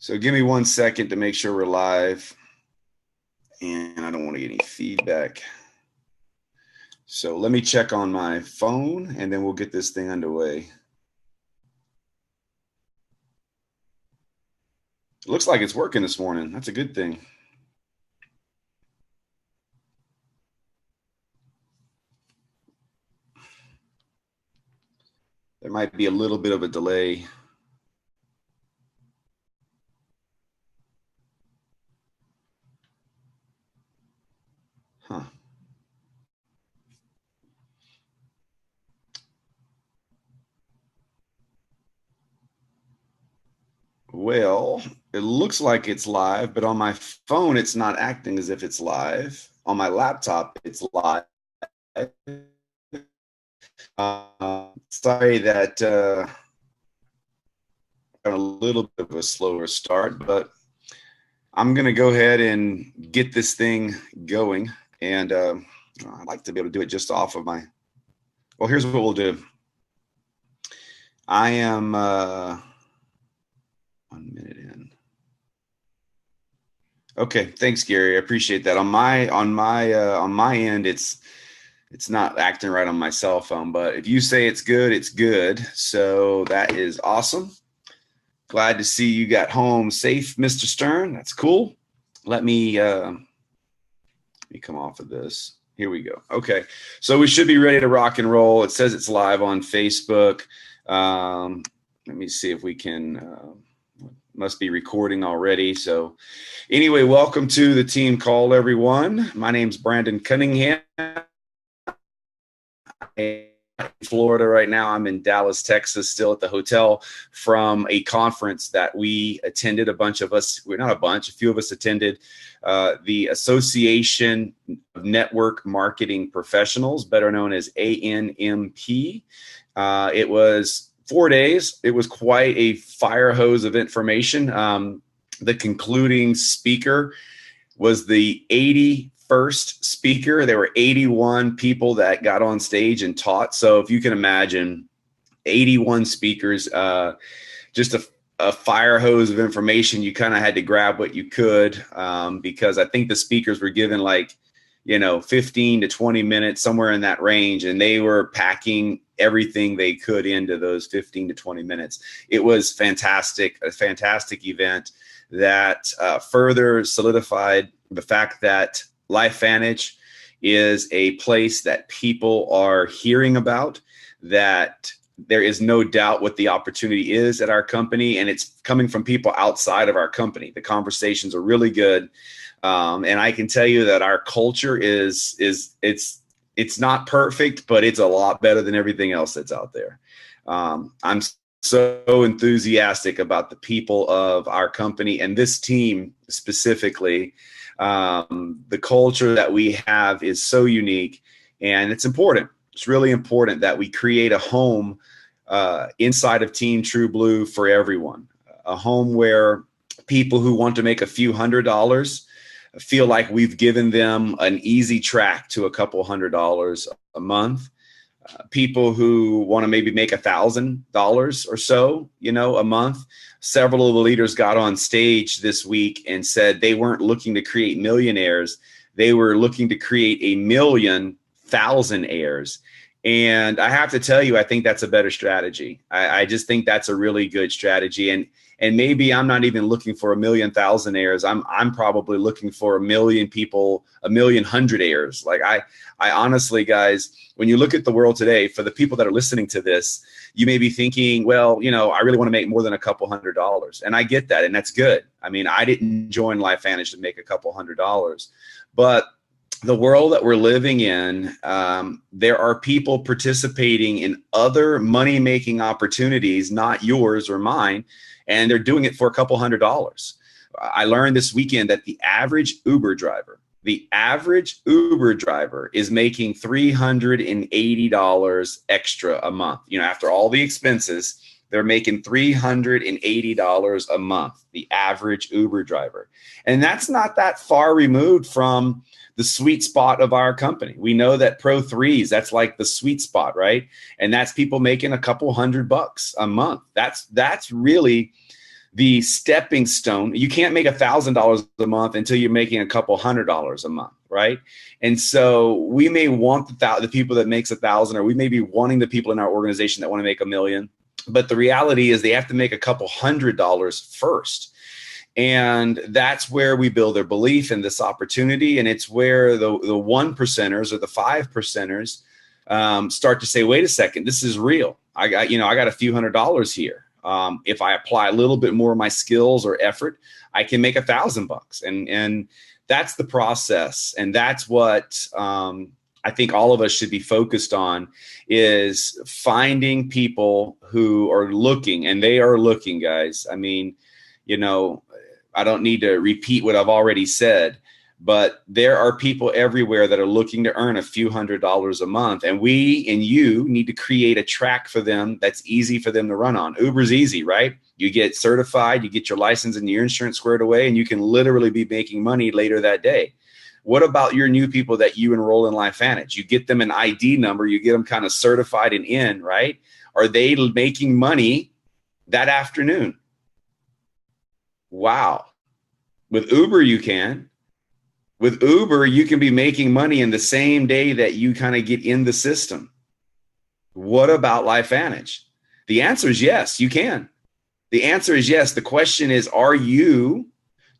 So give me 1 second to make sure we're live, and I don't want to get any feedback. So let me check on my phone, and then we'll get this thing underway. It looks like it's working this morning. That's a good thing. There might be a little bit of a delay. Huh. Well, it looks like it's live, but on my phone, it's not acting as if it's live. On my laptop, it's live. Sorry that a little bit of a slower start, but I'm going to go ahead and get this thing going. And I'd like to be able to do it just off of my, well, here's what we'll do. I am 1 minute in. Okay, thanks, Gary. I appreciate that. On my end, it's not acting right on my cell phone, but if you say it's good, it's good. So that is awesome. Glad to see you got home safe, Mr. Stern. That's cool. Let me come off of this. Here we go. Okay, so we should be ready to rock and roll. It says it's live on Facebook. Let me see if we can. Must be recording already. So anyway, welcome to the team call, everyone. My name's Brandon Cunningham. In Florida right now. I'm in Dallas, Texas, still at the hotel from a conference that we attended. A few of us attended the Association of Network Marketing Professionals, better known as ANMP. It was 4 days. It was quite a fire hose of information. The concluding speaker was the 81st speaker. There were 81 people that got on stage and taught. So if you can imagine 81 speakers, just a fire hose of information. You kind of had to grab what you could because I think the speakers were given 15 to 20 minutes, somewhere in that range. And they were packing everything they could into those 15 to 20 minutes. It was fantastic, a fantastic event that further solidified the fact that LifeVantage is a place that people are hearing about, that there is no doubt what the opportunity is at our company, and it's coming from people outside of our company. The conversations are really good. And I can tell you that our culture it's not perfect, but it's a lot better than everything else that's out there. I'm so enthusiastic about the people of our company and this team specifically. The culture that we have is so unique, and it's important. It's really important that we create a home inside of Team True Blue for everyone, a home where people who want to make a few $100s feel like we've given them an easy track to a couple $100s a month. People who want to maybe make $1,000 or so, a month. Several of the leaders got on stage this week and said they weren't looking to create millionaires. They were looking to create 1,000,000 thousandaires. And I have to tell you, I think that's a better strategy. I just think that's a really good strategy. And maybe I'm not even looking for 1,000,000 thousandaires. I'm probably looking for 1,000,000 people, 1,000,000 hundredaires. Like I honestly, guys, when you look at the world today, for the people that are listening to this, you may be thinking, well, I really want to make more than a couple $100s. And I get that. And that's good. I mean, I didn't join LifeVantage to make a couple $100s, but the world that we're living in, there are people participating in other money-making opportunities, not yours or mine, and they're doing it for a couple $100s. I learned this weekend that the average Uber driver is making $380 extra a month. After all the expenses, they're making $380 a month, the average Uber driver. And that's not that far removed from the sweet spot of our company. We know that Pro 3s, that's like the sweet spot, right? And that's people making a couple $100 a month. That's really the stepping stone. You can't make $1,000 a month until you're making a couple $100 a month, right? And so we may want the people that makes 1,000, or we may be wanting the people in our organization that want to make $1 million. But the reality is they have to make a couple $100 first. And that's where we build their belief in this opportunity. And it's where the 1%ers or the 5%ers start to say, wait a second, this is real. I got a few $100s here. If I apply a little bit more of my skills or effort, I can make $1,000. And that's the process. And that's what I think all of us should be focused on, is finding people who are looking, and they are looking, guys. I mean, I don't need to repeat what I've already said, but there are people everywhere that are looking to earn a few $100s a month. And we and you need to create a track for them that's easy for them to run on. Uber's easy, right? You get certified, you get your license and your insurance squared away, and you can literally be making money later that day. What about your new people that you enroll in LifeVantage? You get them an ID number, you get them kind of certified and in, right? Are they making money that afternoon? Wow. With Uber, you can. With Uber, you can be making money in the same day that you kind of get in the system. What about LifeVantage? The answer is yes, you can. The answer is yes. The question is, are you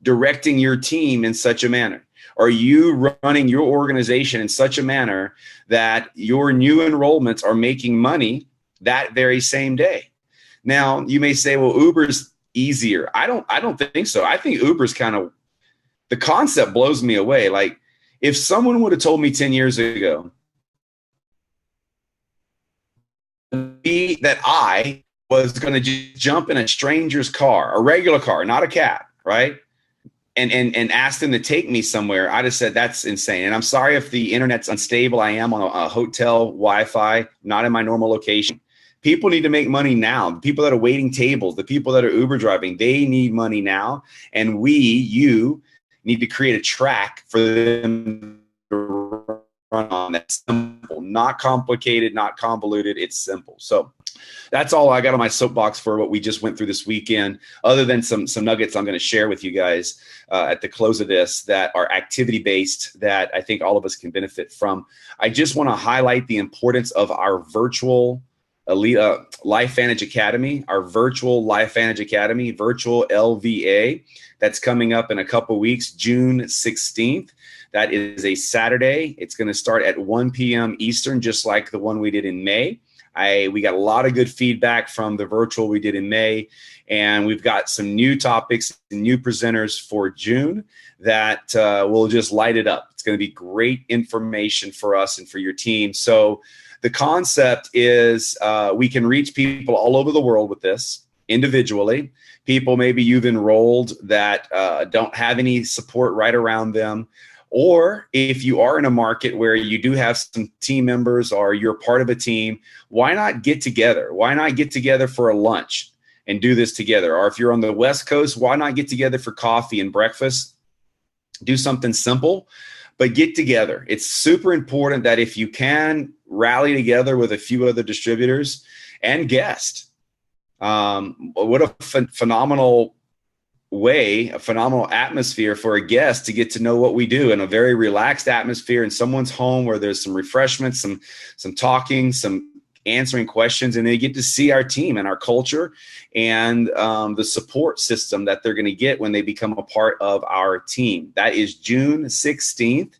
directing your team in such a manner? Are you running your organization in such a manner that your new enrollments are making money that very same day? Now, you may say, well, Uber's easier. I don't think so. I think Uber's kind of, the concept blows me away. Like, if someone would have told me 10 years ago that I was going to just jump in a stranger's car, a regular car, not a cab, right? And ask them to take me somewhere, I'd have said, that's insane. And I'm sorry if the internet's unstable. I am on a hotel Wi-Fi, not in my normal location. People need to make money now. The people that are waiting tables, the people that are Uber driving, they need money now. And you need to create a track for them to run on. That's simple, not complicated, not convoluted. It's simple. So that's all I got on my soapbox for what we just went through this weekend, other than some nuggets I'm going to share with you guys at the close of this that are activity-based that I think all of us can benefit from. I just want to highlight the importance of our virtual LifeVantage Academy, our virtual LifeVantage Academy, virtual LVA, that's coming up in a couple weeks, June 16th. That is a Saturday. It's going to start at 1 p.m. Eastern, just like the one we did in May. We got a lot of good feedback from the virtual we did in May, and we've got some new topics and new presenters for June that will just light it up. It's going to be great information for us and for your team. So the concept is we can reach people all over the world with this individually. People maybe you've enrolled that don't have any support right around them. Or if you are in a market where you do have some team members or you're part of a team, why not get together? Why not get together for a lunch and do this together? Or if you're on the West Coast, why not get together for coffee and breakfast? Do something simple, but get together. It's super important that if you can rally together with a few other distributors and guests. What a phenomenal way, a phenomenal atmosphere for a guest to get to know what we do in a very relaxed atmosphere in someone's home where there's some refreshments, some talking, some answering questions, and they get to see our team and our culture and the support system that they're going to get when they become a part of our team. That is June 16th.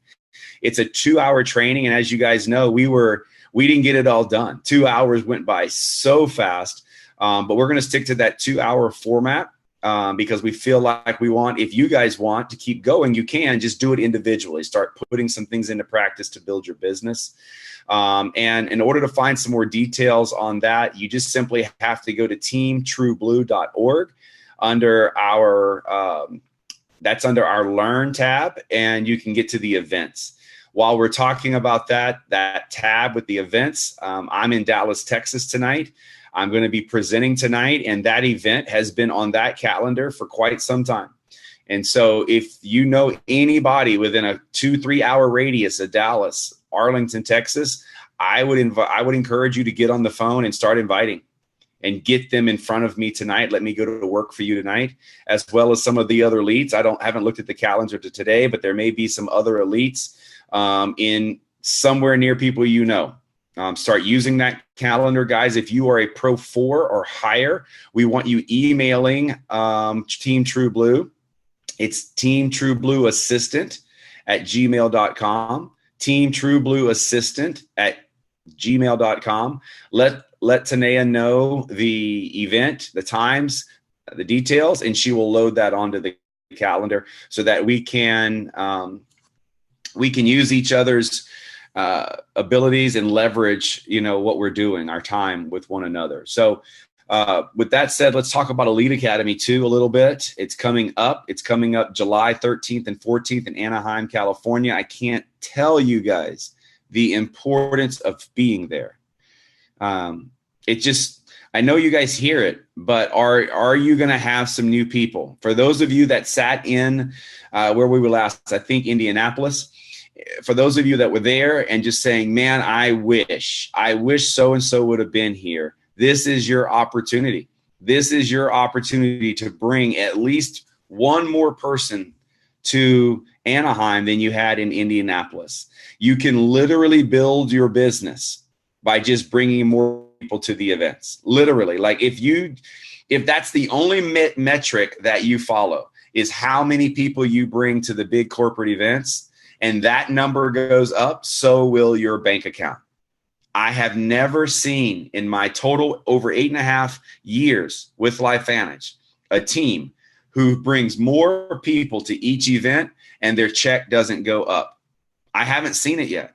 It's a 2-hour training, and as you guys know, we didn't get it all done. 2 hours went by so fast, but we're going to stick to that 2-hour format. Because we feel like if you guys want to keep going, you can just do it individually. Start putting some things into practice to build your business. And in order to find some more details on that, you just simply have to go to teamtrueblue.org that's under our Learn tab, and you can get to the events. While we're talking about that tab with the events, I'm in Dallas, Texas tonight. I'm going to be presenting tonight, and that event has been on that calendar for quite some time. And so if you know anybody within a 2-3 hour radius of Dallas, Arlington, Texas, I would encourage you to get on the phone and start inviting. and get them in front of me tonight. Let me go to work for you tonight, as well as some of the other elites. Haven't looked at the calendar to today, but there may be some other elites in somewhere near people you know. Start using that calendar, guys. If you are a Pro 4 or higher, we want you emailing Team True Blue. It's teamtrueblueassistant@gmail.com. teamtrueblueassistant@gmail.com. Let Tanea know the event, the times, the details, and she will load that onto the calendar so that we can use each other's abilities and leverage, what we're doing, our time with one another. So with that said, let's talk about Elite Academy too a little bit. It's coming up. It's coming up July 13th and 14th in Anaheim, California. I can't tell you guys the importance of being there. I know you guys hear it, but are you going to have some new people? For those of you that sat in where we were last, I think Indianapolis, for those of you that were there and just saying, man, I wish so-and-so would have been here. This is your opportunity. This is your opportunity to bring at least one more person to Anaheim than you had in Indianapolis. You can literally build your business by just bringing more people to the events. Literally, like if that's the only metric that you follow is how many people you bring to the big corporate events, and that number goes up, so will your bank account. I have never seen in my total over 8.5 years with LifeVantage a team who brings more people to each event and their check doesn't go up. I haven't seen it yet.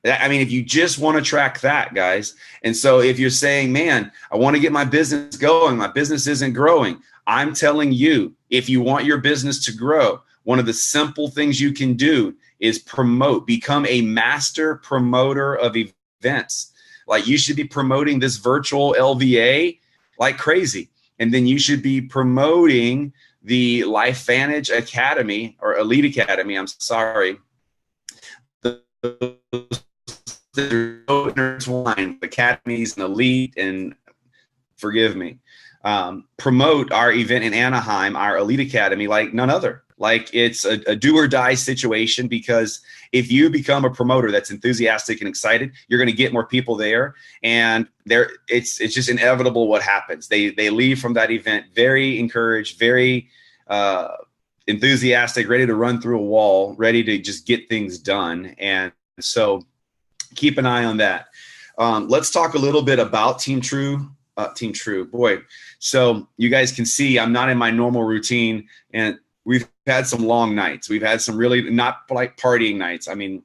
I mean, if you just want to track that, guys, and so if you're saying, man, I want to get my business going, my business isn't growing, I'm telling you, if you want your business to grow, one of the simple things you can do is become a master promoter of events. Like, you should be promoting this virtual LVA like crazy. And then you should be promoting the LifeVantage Academy or Elite Academy. I'm sorry. They're so intertwined, academies and elite, and forgive me. Promote our event in Anaheim, our Elite Academy, like none other. Like, it's a do or die situation, because if you become a promoter that's enthusiastic and excited, you're going to get more people there. And it's just inevitable what happens. They leave from that event very encouraged, very enthusiastic, ready to run through a wall, ready to just get things done. And so keep an eye on that. Let's talk a little bit about Team True. Boy, so you guys can see I'm not in my normal routine, and we've had some long nights. We've had some really not like partying nights. I mean,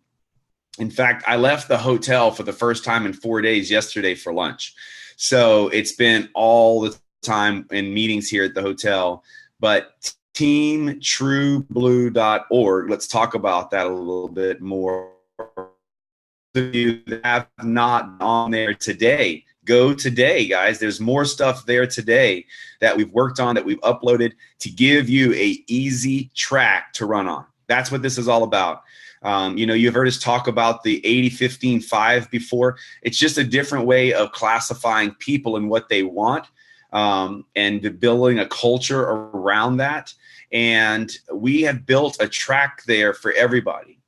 in fact, I left the hotel for the first time in 4 days yesterday for lunch. So it's been all the time in meetings here at the hotel. But teamtrueblue.org, let's talk about that a little bit more. Those of you that have not on there today, go today, guys. There's more stuff there today that we've worked on, that we've uploaded to give you a easy track to run on. That's what this is all about. You've heard us talk about the 80-15-5 before. It's just a different way of classifying people and what they want, and building a culture around that. And we have built a track there for everybody.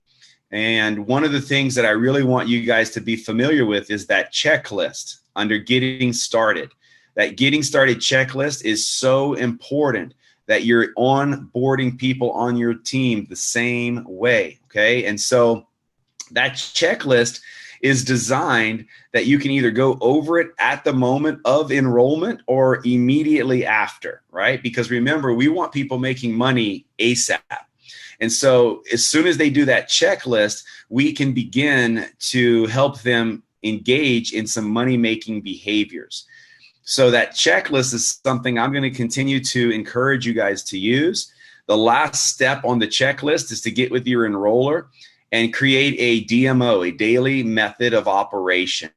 And one of the things that I really want you guys to be familiar with is that checklist under getting started. That getting started checklist is so important, that you're onboarding people on your team the same way. Okay. And so that checklist is designed that you can either go over it at the moment of enrollment or immediately after, right? Because remember, we want people making money ASAP. And so as soon as they do that checklist, we can begin to help them engage in some money-making behaviors. So that checklist is something I'm going to continue to encourage you guys to use. The last step on the checklist is to get with your enroller and create a DMO, a daily method of operation.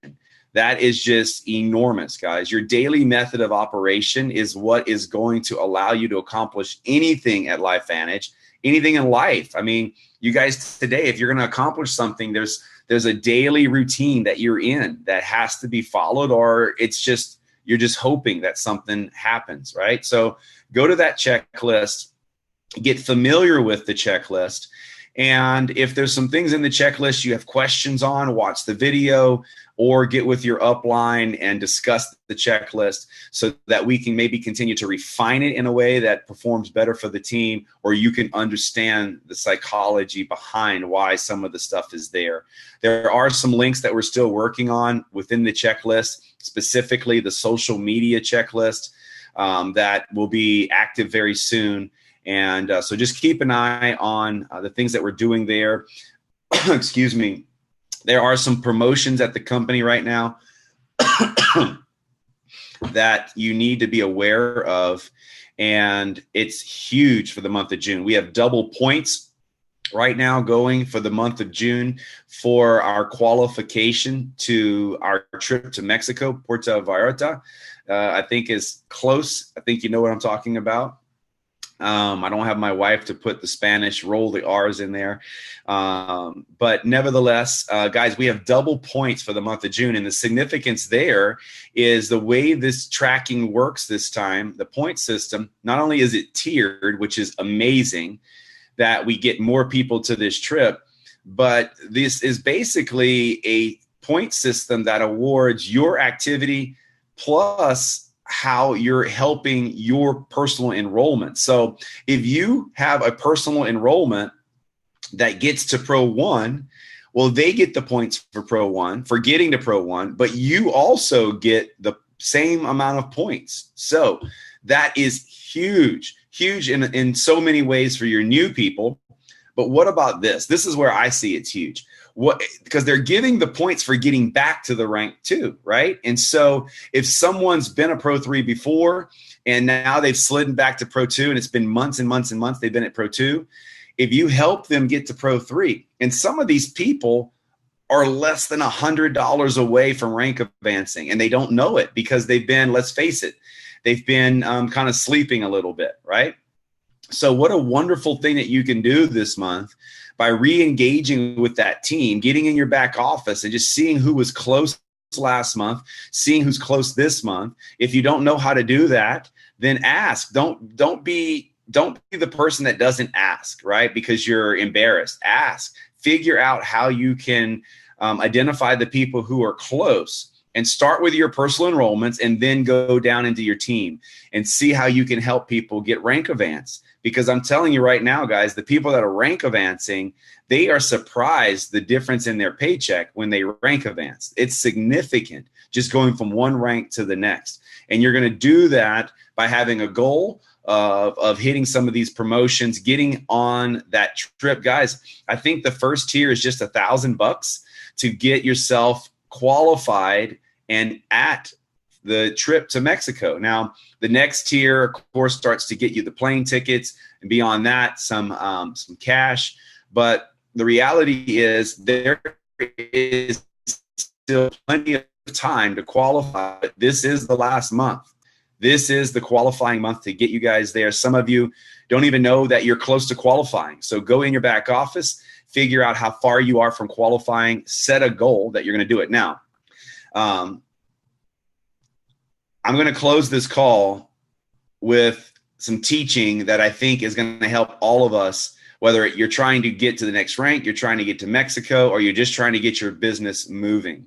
That is just enormous, guys. Your daily method of operation is what is going to allow you to accomplish anything at LifeVantage, anything in life. I mean, you guys today, if you're going to accomplish something, there's a daily routine that you're in that has to be followed, or it's just, You're just hoping that something happens, right? So go to that checklist, get familiar with the checklist. And if there's some things in the checklist you have questions on, watch the video or get with your upline and discuss the checklist so that we can maybe continue to refine it in a way that performs better for the team, or you can understand the psychology behind why some of the stuff is there. There are some links that we're still working on within the checklist, specifically the social media checklist that will be active very soon. And so just keep an eye on the things that we're doing there. Excuse me. There are some promotions at the company right now that you need to be aware of. And it's huge for the month of June. We have double points right now going for the month of June for our qualification to our trip to Mexico, Puerto Vallarta. I think is close. I think you know what I'm talking about. I don't have my wife to put the Spanish, roll the R's in there. But nevertheless, guys, we have double points for the month of June. And the significance there is the way this tracking works this time, the point system, not only is it tiered, which is amazing that we get more people to this trip, but this is basically a point system that awards your activity plus how you're helping your personal enrollment. So if you have a personal enrollment that gets to Pro 1, well, they get the points for Pro 1 for getting to Pro 1, but you also get the same amount of points. So that is huge in so many ways for your new people. But what about this? This is where I see it's huge. Because they're giving the points for getting back to the rank too, right? And so if someone's been a Pro 3 before and now they've slidden back to Pro 2 and it's been months and months and months they've been at Pro 2, if you help them get to Pro 3, and some of these people are less than $100 away from rank advancing and they don't know it because they've been, let's face it, they've been kind of sleeping a little bit, right? So what a wonderful thing that you can do this month by re-engaging with that team, getting in your back office and just seeing who was close last month, seeing who's close this month. If you don't know how to do that, then ask. Don't be the person that doesn't ask, right? Because you're embarrassed. Ask. Figure out how you can identify the people who are close. And start with your personal enrollments and then go down into your team and see how you can help people get rank advance. Because I'm telling you right now, guys, the people that are rank advancing, they are surprised the difference in their paycheck when they rank advance. It's significant just going from one rank to the next. And you're going to do that by having a goal of hitting some of these promotions, getting on that trip. Guys, I think the first tier is just $1,000 to get yourself qualified and at the trip to Mexico. Now, the next tier, of course, starts to get you the plane tickets, and beyond that, some cash. But the reality is there is still plenty of time to qualify. This is the last month. This is the qualifying month to get you guys there. Some of you don't even know that you're close to qualifying. So go in your back office, figure out how far you are from qualifying, set a goal that you're going to do it. Now, I'm going to close this call with some teaching that I think is going to help all of us, whether you're trying to get to the next rank, you're trying to get to Mexico, or you're just trying to get your business moving.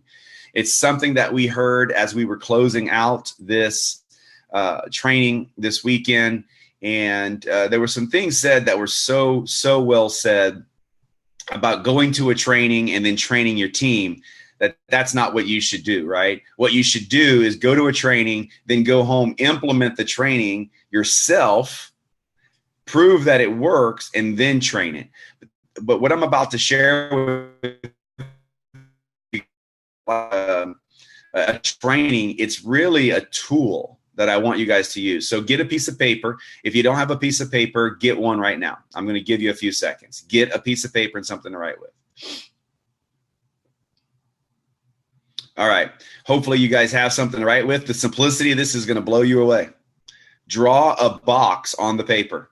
It's something that we heard as we were closing out this training this weekend. And there were some things said that were so well said about going to a training and then training your team. That's not what you should do, right? What you should do is go to a training, then go home, implement the training yourself, prove that it works, and then train it. But what I'm about to share with you, a training, it's really a tool that I want you guys to use. So get a piece of paper. If you don't have a piece of paper, get one right now. I'm going to give you a few seconds. Get a piece of paper and something to write with. All right. Hopefully you guys have something to write with. The simplicity of this is going to blow you away. Draw a box on the paper.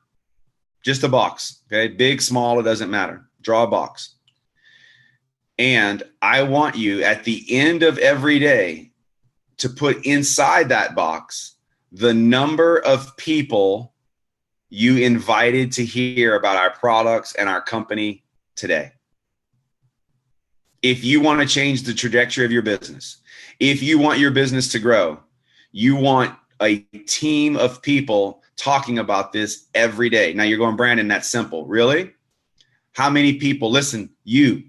Just a box. Okay. Big, small, it doesn't matter. Draw a box. And I want you at the end of every day to put inside that box the number of people you invited to hear about our products and our company today. If you want to change the trajectory of your business, if you want your business to grow, you want a team of people talking about this every day. Now you're going, Brandon, that's simple. Really? How many people, listen,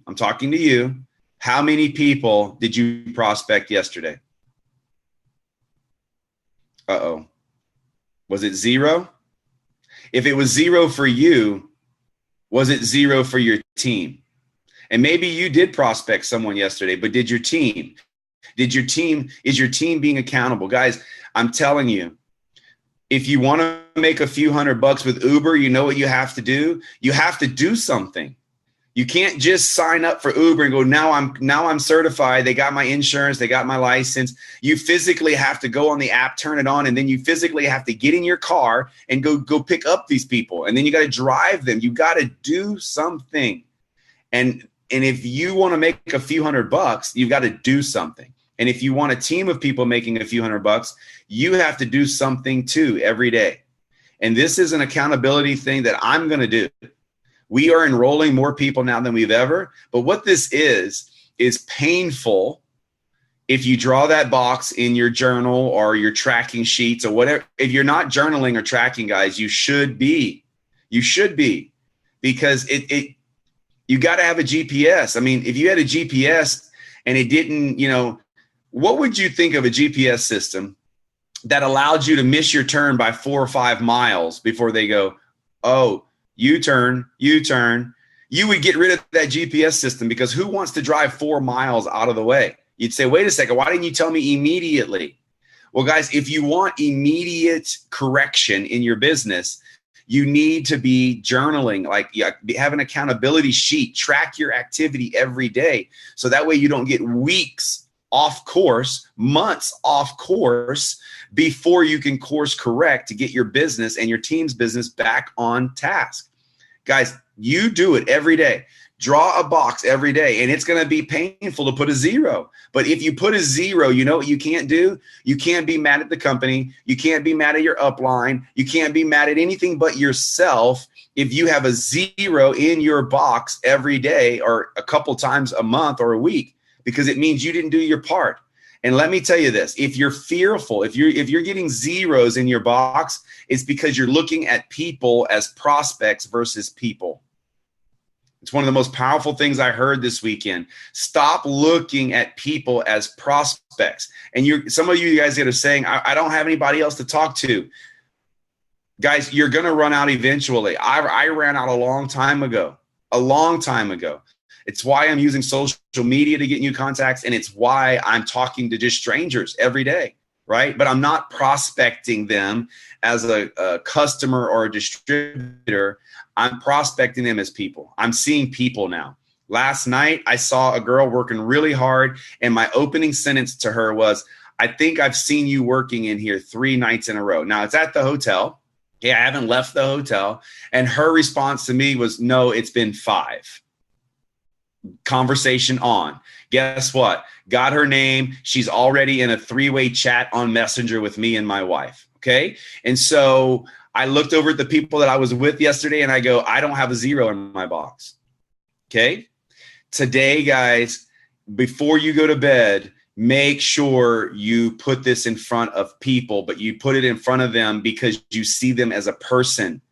I'm talking to you. How many people did you prospect yesterday? Uh-oh. Was it 0? If it was 0 for you, was it 0 for your team? And maybe you did prospect someone yesterday, but is your team being accountable? Guys, I'm telling you, if you want to make a few $100 with Uber, you know what you have to do? You have to do something. You can't just sign up for Uber and go, now I'm certified. They got my insurance. They got my license. You physically have to go on the app, turn it on, and then you physically have to get in your car and go pick up these people. And then you got to drive them. You got to do something. And if you want to make a few $100, you've got to do something. And if you want a team of people making a few $100, you have to do something too every day. And this is an accountability thing that I'm going to do. We are enrolling more people now than we've ever. But what this is painful. If you draw that box in your journal or your tracking sheets or whatever, if you're not journaling or tracking, guys, you should be. You should be, because you got to have a GPS. I mean, if you had a GPS and it didn't, what would you think of a GPS system that allowed you to miss your turn by 4 or 5 miles before they go, oh, U-turn? You would get rid of that GPS system, because who wants to drive 4 miles out of the way? You'd say, wait a second, why didn't you tell me immediately? Well, guys, if you want immediate correction in your business, you need to be journaling, have an accountability sheet, track your activity every day. So that way you don't get weeks off course, months off course, before you can course correct to get your business and your team's business back on task. Guys, you do it every day. Draw a box every day, and it's going to be painful to put a 0. But if you put a 0, you know what you can't do? You can't be mad at the company. You can't be mad at your upline. You can't be mad at anything but yourself if you have a 0 in your box every day or a couple times a month or a week, because it means you didn't do your part. And let me tell you this, if you're fearful, if you're getting 0s in your box, it's because you're looking at people as prospects versus people. It's one of the most powerful things I heard this weekend. Stop looking at people as prospects. And some of you guys that are saying, I don't have anybody else to talk to. Guys, you're going to run out eventually. I ran out a long time ago. It's why I'm using social media to get new contacts, and it's why I'm talking to just strangers every day, right? But I'm not prospecting them as a customer or a distributor. I'm prospecting them as people. I'm seeing people now. Last night, I saw a girl working really hard, and my opening sentence to her was, I think I've seen you working in here 3 nights in a row. Now, it's at the hotel. Okay, I haven't left the hotel. And her response to me was, no, it's been 5. Conversation on. Guess what? Got her name. She's already in a 3-way chat on Messenger with me and my wife. Okay. And so I looked over at the people that I was with yesterday and I go, I don't have a 0 in my box. Okay. Today, guys, before you go to bed, make sure you put this in front of people, but you put it in front of them because you see them as a person.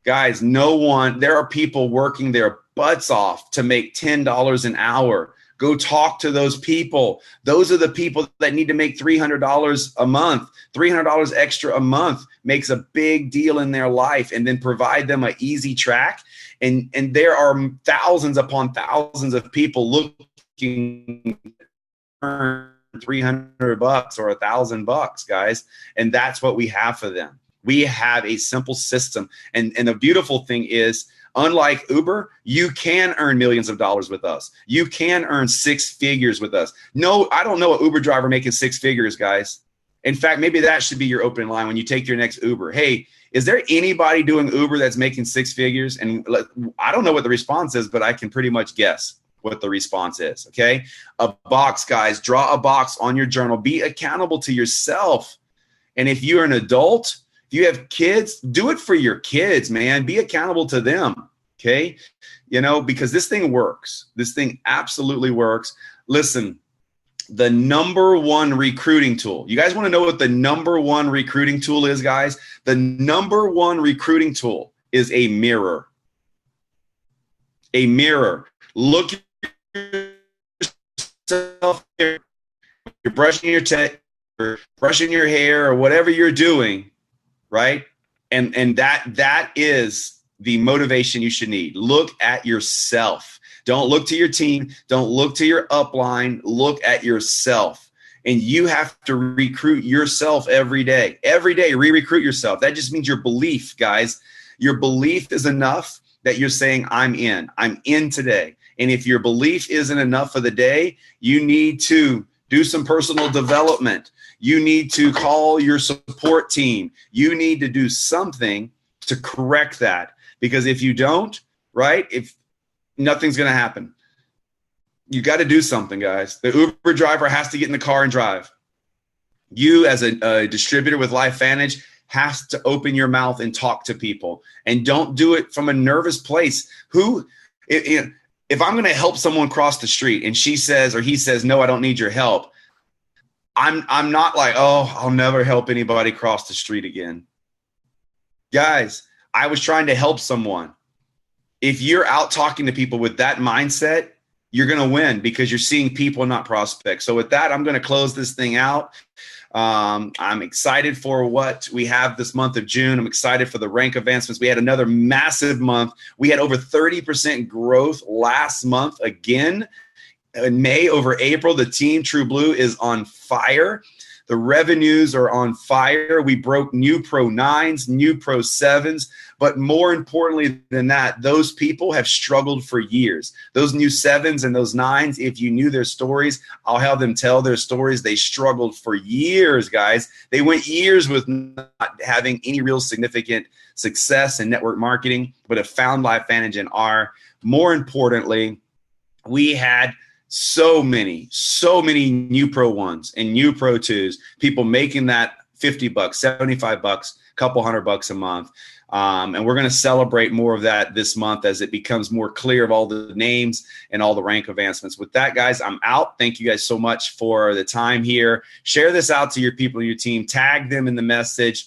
Guys, there are people working their butts off to make $10 an hour. Go talk to those people. Those are the people that need to make $300 a month. $300 extra a month makes a big deal in their life, and then provide them an easy track. And there are thousands upon thousands of people looking to earn $300 or $1,000, guys. And that's what we have for them. We have a simple system. And the beautiful thing is, unlike Uber, you can earn millions of dollars with us. You can earn 6 figures with us. No, I don't know an Uber driver making 6 figures, guys. In fact, maybe that should be your opening line when you take your next Uber. Hey, is there anybody doing Uber that's making 6 figures? And I don't know what the response is, but I can pretty much guess. what the response is. Okay. A box, guys, draw a box on your journal. Be accountable to yourself. And if you're an adult, if you have kids, do it for your kids, man. Be accountable to them. Okay. You know, because this thing works. This thing absolutely works. Listen, the number one recruiting tool. You guys want to know what the number one recruiting tool is, guys? The number one recruiting tool is a mirror. A mirror. Look at yourself. You're brushing your teeth, or brushing your hair, or whatever you're doing, right? And that is the motivation you should need. Look at yourself. Don't look to your team. Don't look to your upline. Look at yourself. And you have to recruit yourself every day. Every day, re-recruit yourself. That just means your belief, guys. Your belief is enough that you're saying, I'm in. I'm in today. And if your belief isn't enough for the day, you need to do some personal development. You need to call your support team. You need to do something to correct that. Because if you don't, right, if nothing's going to happen. You got to do something, guys. The Uber driver has to get in the car and drive. You, as a distributor with LifeVantage, has to open your mouth and talk to people. And don't do it from a nervous place. If I'm going to help someone cross the street and she says or he says, no, I don't need your help, I'm not like, oh, I'll never help anybody cross the street again. Guys, I was trying to help someone. If you're out talking to people with that mindset, you're going to win because you're seeing people, not prospects. So with that, I'm going to close this thing out. I'm excited for what we have this month of June. I'm excited for the rank advancements. We had another massive month. We had over 30% growth last month again. In May over April, the team True Blue is on fire. The revenues are on fire. We broke new Pro 9s, new Pro 7s. But more importantly than that, those people have struggled for years. Those new 7s and those 9s, if you knew their stories, I'll have them tell their stories. They struggled for years, guys. They went years with not having any real significant success in network marketing, but have found LifeVantage and are. More importantly, we had so many new Pro 1s and new Pro 2s, people making that $50, $75, couple $100 a month. And we're going to celebrate more of that this month as it becomes more clear of all the names and all the rank advancements. With that, guys, I'm out. Thank you guys so much for the time here. Share this out to your people in your team. Tag them in the message.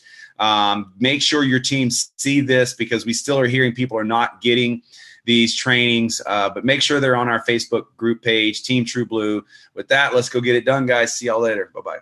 Make sure your team see this because we still are hearing people are not getting these trainings, but make sure they're on our Facebook group page, Team True Blue. With that, let's go get it done, guys. See y'all later. Bye-bye.